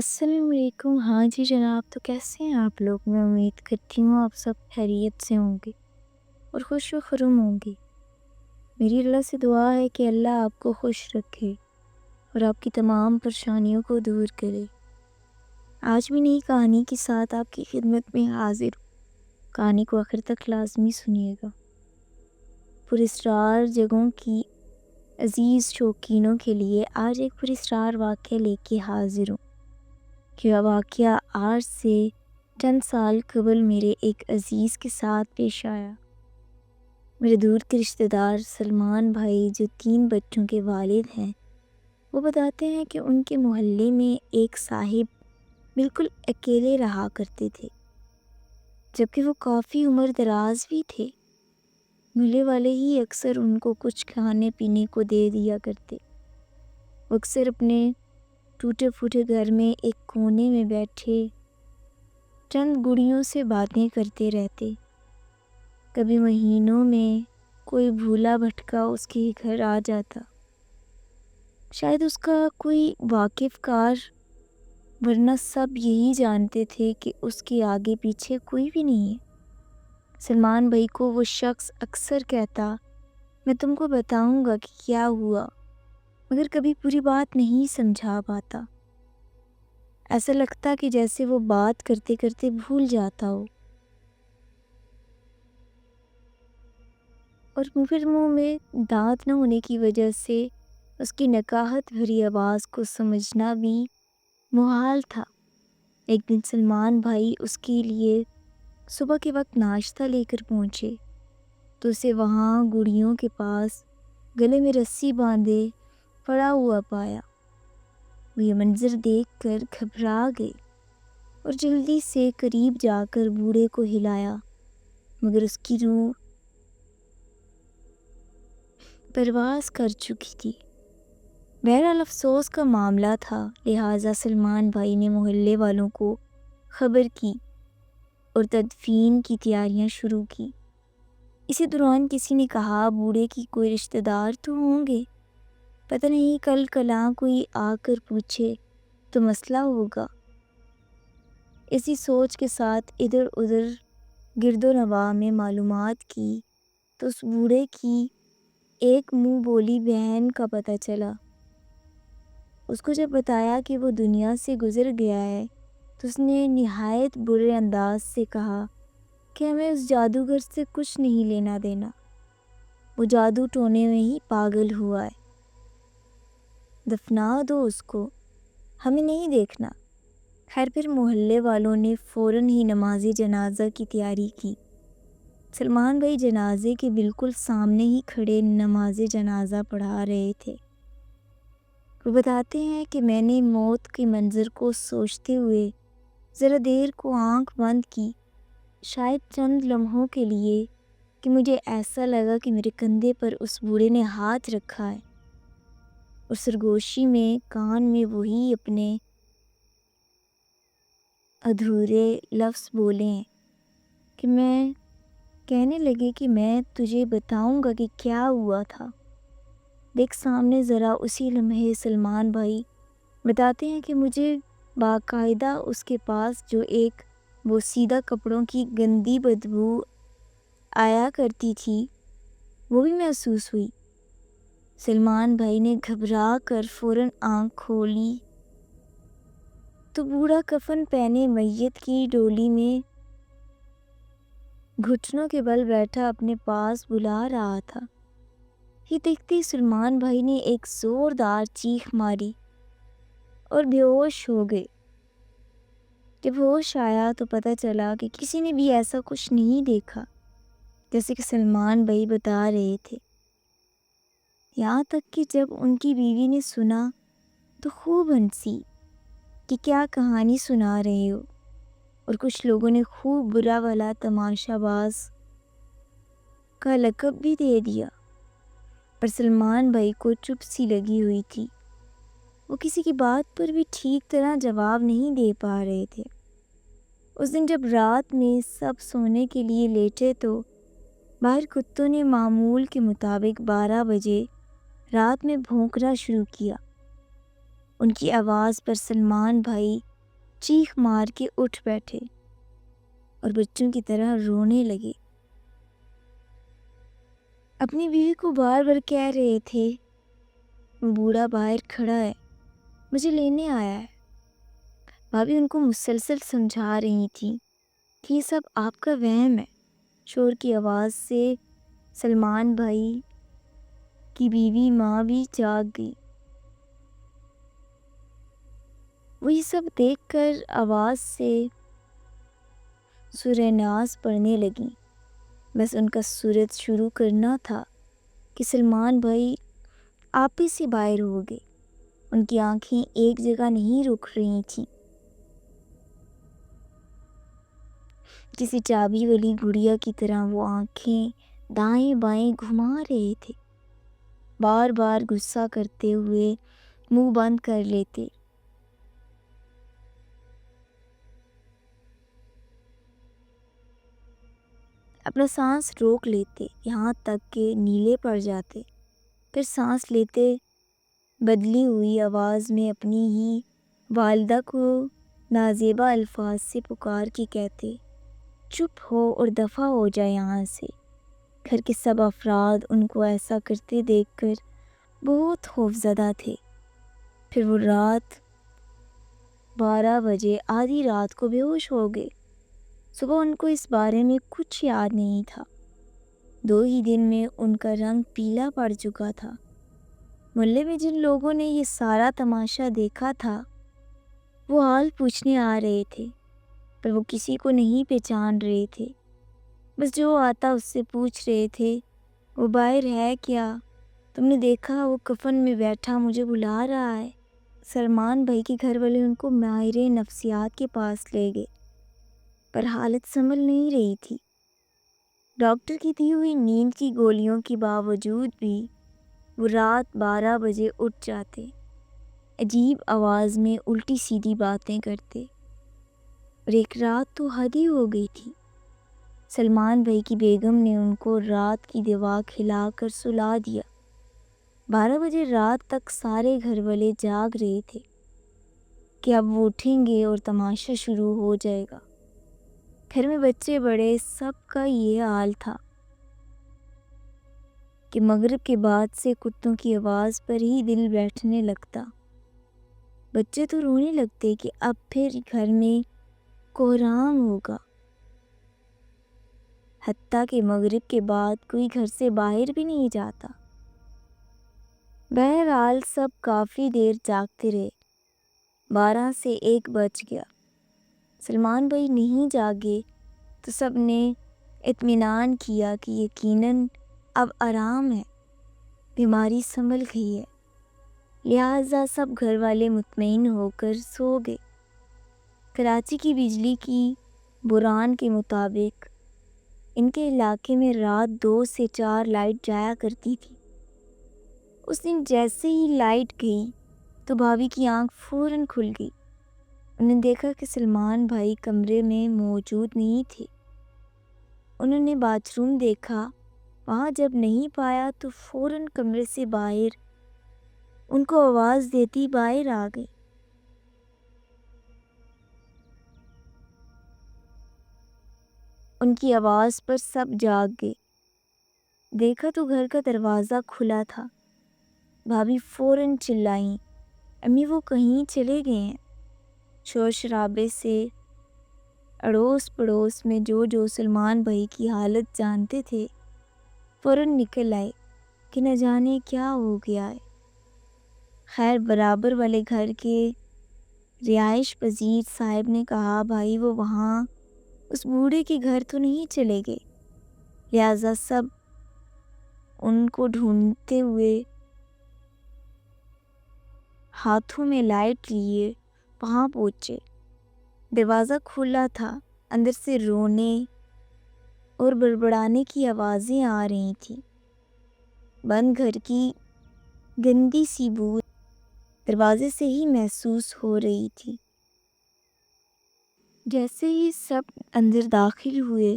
السلام علیکم۔ ہاں جی جناب، تو کیسے ہیں آپ لوگ؟ میں امید کرتی ہوں آپ سب خیریت سے ہوں گے اور خوش و خرم ہوں گے۔ میری اللہ سے دعا ہے کہ اللہ آپ کو خوش رکھے اور آپ کی تمام پریشانیوں کو دور کرے۔ آج بھی نئی کہانی کے ساتھ آپ کی خدمت میں حاضر ہوں۔ کہانی کو آخر تک لازمی سنیے گا۔ پراسرار جگہوں کی عزیز شوقینوں کے لیے آج ایک پراسرار واقعہ لے کے حاضر ہوں۔ کہ واقعہ آج سے چند سال قبل میرے ایک عزیز کے ساتھ پیش آیا۔ میرے دور کے رشتہ دار سلمان بھائی، جو 3 بچوں کے والد ہیں، وہ بتاتے ہیں کہ ان کے محلے میں ایک صاحب بالکل اکیلے رہا کرتے تھے، جبکہ وہ کافی عمر دراز بھی تھے۔ محلے والے ہی اکثر ان کو کچھ کھانے پینے کو دے دیا کرتے۔ وہ اکثر اپنے ٹوٹے پھوٹے گھر میں ایک کونے میں بیٹھے چند گڑیوں سے باتیں کرتے رہتے۔ کبھی مہینوں میں کوئی بھولا بھٹکا اس کے گھر آ جاتا، شاید اس کا کوئی واقف کار، ورنہ سب یہی جانتے تھے کہ اس کے آگے پیچھے کوئی بھی نہیں ہے۔ سلمان بھائی کو وہ شخص اکثر کہتا، میں تم کو بتاؤں گا کہ کیا ہوا، مگر کبھی پوری بات نہیں سمجھا پاتا۔ ایسا لگتا کہ جیسے وہ بات کرتے کرتے بھول جاتا ہو، اور پھر منہ میں دانت نہ ہونے کی وجہ سے اس کی نکاہت بھری آواز کو سمجھنا بھی محال تھا۔ ایک دن سلمان بھائی اس کے لیے صبح کے وقت ناشتہ لے کر پہنچے تو اسے وہاں گڑیوں کے پاس گلے میں رسی باندھے پڑا ہوا پایا۔ وہ یہ منظر دیکھ کر گھبرا گئے اور جلدی سے قریب جا کر بوڑھے کو ہلایا، مگر اس کی روح پرواز کر چکی تھی۔ بہرحال افسوس کا معاملہ تھا، لہٰذا سلمان بھائی نے محلے والوں کو خبر کی اور تدفین کی تیاریاں شروع کی۔ اسی دوران کسی نے کہا، بوڑھے کی کوئی رشتہ دار تو ہوں گے، پتہ نہیں کل کلاں کوئی آ کر پوچھے تو مسئلہ ہوگا۔ اسی سوچ کے ساتھ ادھر ادھر گرد و نواح میں معلومات کی تو اس بوڑھے کی ایک منہ بولی بہن کا پتہ چلا۔ اس کو جب بتایا کہ وہ دنیا سے گزر گیا ہے تو اس نے نہایت برے انداز سے کہا کہ ہمیں اس جادوگر سے کچھ نہیں لینا دینا، وہ جادو ٹونے میں ہی پاگل ہوا ہے، دفنا دو اس کو، ہمیں نہیں دیکھنا۔ خیر پھر محلے والوں نے فوراً ہی نماز جنازہ کی تیاری کی۔ سلمان بھائی جنازے کے بالکل سامنے ہی کھڑے نماز جنازہ پڑھا رہے تھے۔ وہ بتاتے ہیں کہ میں نے موت کے منظر کو سوچتے ہوئے ذرا دیر کو آنکھ بند کی، شاید چند لمحوں کے لیے، کہ مجھے ایسا لگا کہ میرے کندھے پر اس بوڑھے نے ہاتھ رکھا ہے اور سرگوشی میں کان میں وہی اپنے ادھورے لفظ بولے ہیں کہ میں کہنے لگے کہ میں تجھے بتاؤں گا کہ کیا ہوا تھا۔ دیکھ سامنے ذرا۔ اسی لمحے سلمان بھائی بتاتے ہیں کہ مجھے باقاعدہ اس کے پاس جو ایک بوسیدہ کپڑوں کی گندی بدبو آیا کرتی تھی وہ بھی محسوس ہوئی۔ سلمان بھائی نے گھبرا کر فوراً آنکھ کھولی تو بوڑھا کفن پہنے میت کی ڈولی میں گھٹنوں کے بل بیٹھا اپنے پاس بلا رہا تھا۔ یہ دیکھتے ہی سلمان بھائی نے ایک زوردار چیخ ماری اور بے ہوش ہو گئے۔ جب ہوش آیا تو پتہ چلا کہ کسی نے بھی ایسا کچھ نہیں دیکھا جیسے کہ سلمان بھائی بتا رہے تھے۔ یہاں تک کہ جب ان کی بیوی نے سنا تو خوب ہنسی کہ کیا کہانی سنا رہے ہو، اور کچھ لوگوں نے خوب برا والا تماشا باز کا لقب بھی دے دیا، پر سلمان بھائی کو چپ سی لگی ہوئی تھی۔ وہ کسی کی بات پر بھی ٹھیک طرح جواب نہیں دے پا رہے تھے۔ اس دن جب رات میں سب سونے کے لیے لیٹے تو باہر کتوں نے معمول کے مطابق 12 بجے رات میں بھونکنا شروع کیا۔ ان کی آواز پر سلمان بھائی چیخ مار کے اٹھ بیٹھے اور بچوں کی طرح رونے لگے۔ اپنی بیوی کو بار بار کہہ رہے تھے، وہ بوڑھا باہر کھڑا ہے، مجھے لینے آیا ہے۔ بھابھی ان کو مسلسل سمجھا رہی تھی کہ یہ سب آپ کا وہم ہے۔ شور کی آواز سے سلمان بھائی کی بیوی ماں بھی جاگ گئی۔ وہ یہ سب دیکھ کر آواز سے سورہ ناز پڑھنے لگیں۔ بس ان کا سورت شروع کرنا تھا کہ سلمان بھائی آپ ہی سے باہر ہو گئے۔ ان کی آنکھیں ایک جگہ نہیں رک رہی تھیں، کسی چابی والی گڑیا کی طرح وہ آنکھیں دائیں بائیں گھما رہے تھے، بار بار غصہ کرتے ہوئے منہ بند کر لیتے۔ اپنا سانس روک لیتے یہاں تک کہ نیلے پڑ جاتے، پھر سانس لیتے بدلی ہوئی آواز میں اپنی ہی والدہ کو نازیبا الفاظ سے پکار کے کہتے، چپ ہو اور دفع ہو جائے یہاں سے۔ گھر کے سب افراد ان کو ایسا کرتے دیکھ کر بہت خوفزدہ تھے۔ پھر وہ رات 12 بجے آدھی رات کو بے ہوش ہو گئے۔ صبح ان کو اس بارے میں کچھ یاد نہیں تھا۔ 2 ہی دن میں ان کا رنگ پیلا پڑ چکا تھا۔ محلے میں جن لوگوں نے یہ سارا تماشا دیکھا تھا وہ حال پوچھنے آ رہے تھے، پر وہ کسی کو نہیں پہچان رہے تھے۔ بس جو آتا اس سے پوچھ رہے تھے، وہ باہر ہے کیا؟ تم نے دیکھا وہ کفن میں بیٹھا مجھے بلا رہا ہے۔ سلمان بھائی کے گھر والے ان کو ماہر نفسیات کے پاس لے گئے، پر حالت سنبھل نہیں رہی تھی۔ ڈاکٹر کی دی ہوئی نیند کی گولیوں کے باوجود بھی وہ رات 12 بجے اٹھ جاتے، عجیب آواز میں الٹی سیدھی باتیں کرتے، اور ایک رات تو حد ہی ہو گئی تھی۔ سلمان بھائی کی بیگم نے ان کو رات کی دوا کھلا کر سلا دیا۔ 12 بجے رات تک سارے گھر والے جاگ رہے تھے کہ اب وہ اٹھیں گے اور تماشا شروع ہو جائے گا۔ گھر میں بچے بڑے سب کا یہ حال تھا کہ مغرب کے بعد سے کتوں کی آواز پر ہی دل بیٹھنے لگتا۔ بچے تو رونے لگتے کہ اب پھر گھر میں کہرام ہوگا۔ حتیٰ کہ مغرب کے بعد کوئی گھر سے باہر بھی نہیں جاتا۔ بہرحال سب کافی دیر جاگتے رہے۔ 12 سے 1 بج گیا۔ سلمان بھائی نہیں جاگے تو سب نے اطمینان کیا کہ یقیناً اب آرام ہے، بیماری سنبھل گئی ہے، لہٰذا سب گھر والے مطمئن ہو کر سو گئے۔ کراچی کی بجلی کی بحران کے مطابق ان کے علاقے میں رات 2 سے 4 لائٹ جایا کرتی تھی۔ اس دن جیسے ہی لائٹ گئی تو بھابھی کی آنکھ فوراً کھل گئی۔ انہوں نے دیکھا کہ سلمان بھائی کمرے میں موجود نہیں تھے۔ انہوں نے باتھ روم دیکھا، وہاں جب نہیں پایا تو فوراً کمرے سے باہر ان کو آواز دیتی باہر آ گئی۔ ان کی آواز پر سب جاگ گئے۔ دیکھا تو گھر کا دروازہ کھلا تھا۔ بھابھی فوراً چلائیں، امی وہ کہیں چلے گئے ہیں۔ شور شرابے سے اڑوس پڑوس میں جو سلمان بھائی کی حالت جانتے تھے فوراً نکل آئے کہ نہ جانے کیا ہو گیا ہے۔ خیر برابر والے گھر کے رہائش پذیر صاحب نے کہا، بھائی وہ وہاں اس بوڑھے کے گھر تو نہیں چلے گئے؟ لہٰذا سب ان کو ڈھونڈتے ہوئے ہاتھوں میں لائٹ لیے وہاں پہنچے۔ دروازہ کھلا تھا، اندر سے رونے اور بڑبڑانے کی آوازیں آ رہی تھیں۔ بند گھر کی گندی سی بو دروازے سے ہی محسوس ہو رہی تھی۔ جیسے ہی سب اندر داخل ہوئے،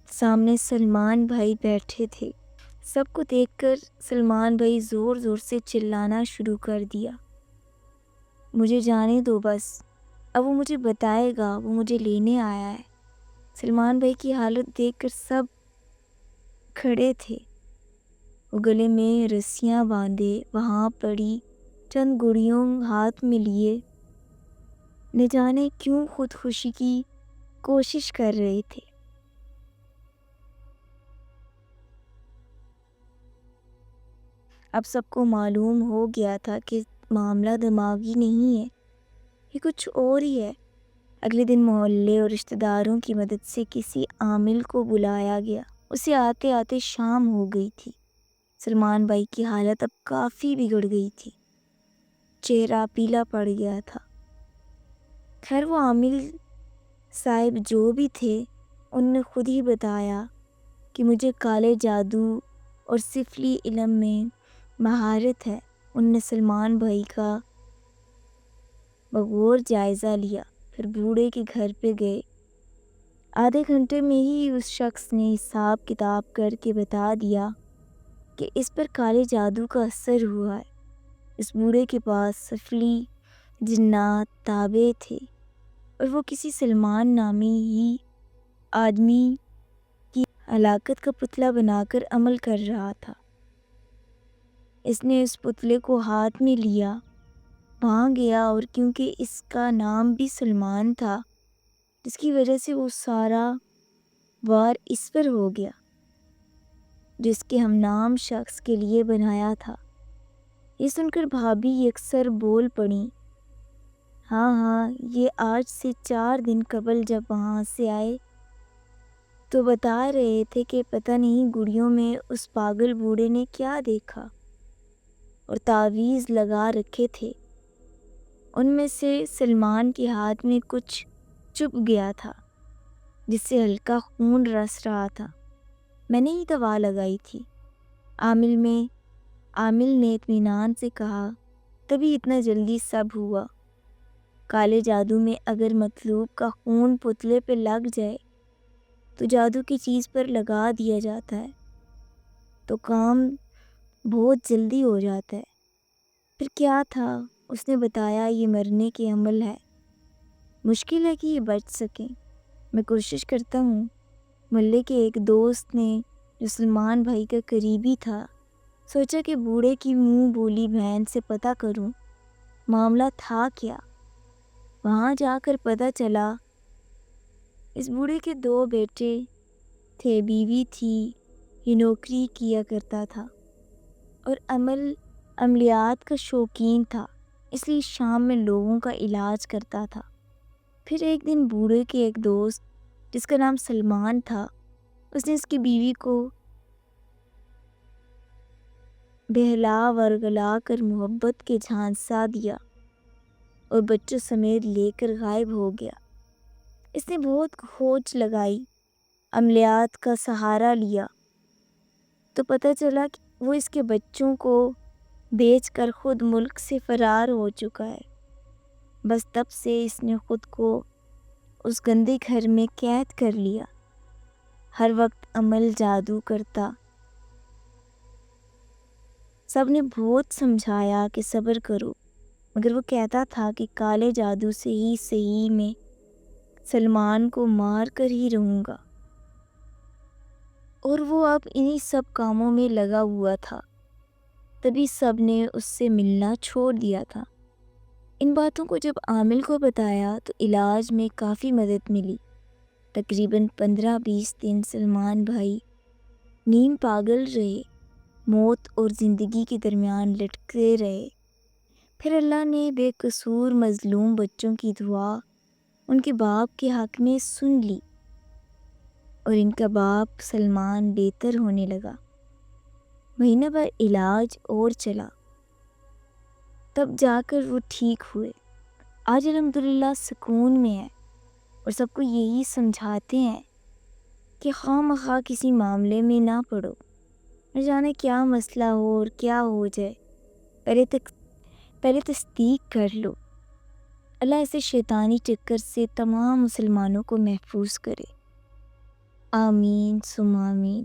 سامنے سلمان بھائی بیٹھے تھے۔ سب کو دیکھ کر سلمان بھائی زور سے چلانا شروع کر دیا، مجھے جانے دو بس، اب وہ مجھے بتائے گا، وہ مجھے لینے آیا ہے۔ سلمان بھائی کی حالت دیکھ کر سب کھڑے تھے۔ وہ گلے میں رسیاں باندھے وہاں پڑی چند گڑیوں ہاتھ میں لیے نہ جانے کیوں خودکشی کی کوشش کر رہے تھے۔ اب سب کو معلوم ہو گیا تھا کہ معاملہ دماغی نہیں ہے، یہ کچھ اور ہی ہے۔ اگلے دن محلے اور رشتہ داروں کی مدد سے کسی عامل کو بلایا گیا۔ اسے آتے آتے شام ہو گئی تھی۔ سلمان بھائی کی حالت اب کافی بگڑ گئی تھی، چہرہ پیلا پڑ گیا تھا۔ خیر وہ عامل صاحب جو بھی تھے ان نے خود ہی بتایا کہ مجھے کالے جادو اور سفلی علم میں مہارت ہے۔ ان نے سلمان بھائی کا بغور جائزہ لیا، پھر بوڑھے کے گھر پہ گئے۔ آدھے گھنٹے میں ہی اس شخص نے حساب کتاب کر کے بتا دیا کہ اس پر کالے جادو کا اثر ہوا ہے۔ اس بوڑھے کے پاس سفلی جنات تابع تھے اور وہ کسی سلمان نامی ہی آدمی کی ہلاکت کا پتلا بنا کر عمل کر رہا تھا۔ اس نے اس پتلے کو ہاتھ میں لیا، وہاں گیا اور کیونکہ اس کا نام بھی سلمان تھا جس کی وجہ سے وہ سارا وار اس پر ہو گیا جس کے ہم نام شخص کے لیے بنایا تھا۔ یہ سن کر بھابھی یکسر بول پڑیں، ہاں یہ آج سے 4 دن قبل جب وہاں سے آئے تو بتا رہے تھے کہ پتہ نہیں گڑیوں میں اس پاگل بوڑھے نے کیا دیکھا اور تعویذ لگا رکھے تھے۔ ان میں سے سلمان کے ہاتھ میں کچھ چبھ گیا تھا جس سے ہلکا خون رس رہا تھا۔ میں نے ہی دوا لگائی تھی، عامل نے اطمینان سے کہا، تبھی اتنا جلدی سب ہوا۔ کالے جادو میں اگر مطلوب کا خون پتلے پہ لگ جائے تو جادو کی چیز پر لگا دیا جاتا ہے تو کام بہت جلدی ہو جاتا ہے۔ پھر کیا تھا؟ اس نے بتایا یہ مرنے کے عمل ہے، مشکل ہے کہ یہ بچ سکیں۔ میں کوشش کرتا ہوں۔ محلے کے ایک دوست نے جو سلمان بھائی کا قریبی تھا سوچا کہ بوڑھے کی منہ بولی بہن سے پتہ کروں معاملہ تھا کیا۔ وہاں جا کر پتہ چلا اس بوڑھے کے 2 بیٹے تھے، بیوی تھی، یہ نوکری کیا کرتا تھا اور عملیات کا شوقین تھا، اس لیے شام میں لوگوں کا علاج کرتا تھا۔ پھر ایک دن بوڑھے کے ایک دوست جس کا نام سلمان تھا، اس نے اس کی بیوی کو بہلا ورگلا کر محبت کے جھانسا دیا اور بچوں سمیت لے کر غائب ہو گیا۔ اس نے بہت کھوج لگائی، عملیات کا سہارا لیا تو پتہ چلا کہ وہ اس کے بچوں کو بیچ کر خود ملک سے فرار ہو چکا ہے۔ بس تب سے اس نے خود کو اس گندے گھر میں قید کر لیا، ہر وقت عمل جادو کرتا۔ سب نے بہت سمجھایا کہ صبر کرو، مگر وہ کہتا تھا کہ کالے جادو سے ہی صحیح میں سلمان کو مار کر ہی رہوں گا، اور وہ اب انہی سب کاموں میں لگا ہوا تھا۔ تبھی سب نے اس سے ملنا چھوڑ دیا تھا۔ ان باتوں کو جب عامل کو بتایا تو علاج میں کافی مدد ملی۔ تقریباً 15-20 دن سلمان بھائی نیم پاگل رہے، موت اور زندگی کے درمیان لٹکتے رہے۔ پھر اللہ نے بے قصور مظلوم بچوں کی دعا ان کے باپ کے حق میں سن لی اور ان کا باپ سلمان بہتر ہونے لگا۔ مہینہ بھر علاج اور چلا، تب جا کر وہ ٹھیک ہوئے۔ آج الحمدللہ سکون میں ہے اور سب کو یہی سمجھاتے ہیں کہ خواہ مخواہ کسی معاملے میں نہ پڑو، نہ جانے کیا مسئلہ ہو اور کیا ہو جائے، پہلے تصدیق کر لو۔ اللہ اسے شیطانی چکر سے تمام مسلمانوں کو محفوظ کرے، آمین ثم آمین۔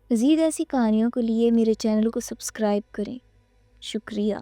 مزید ایسی کہانیوں کے لیے میرے چینل کو سبسکرائب کریں۔ شکریہ۔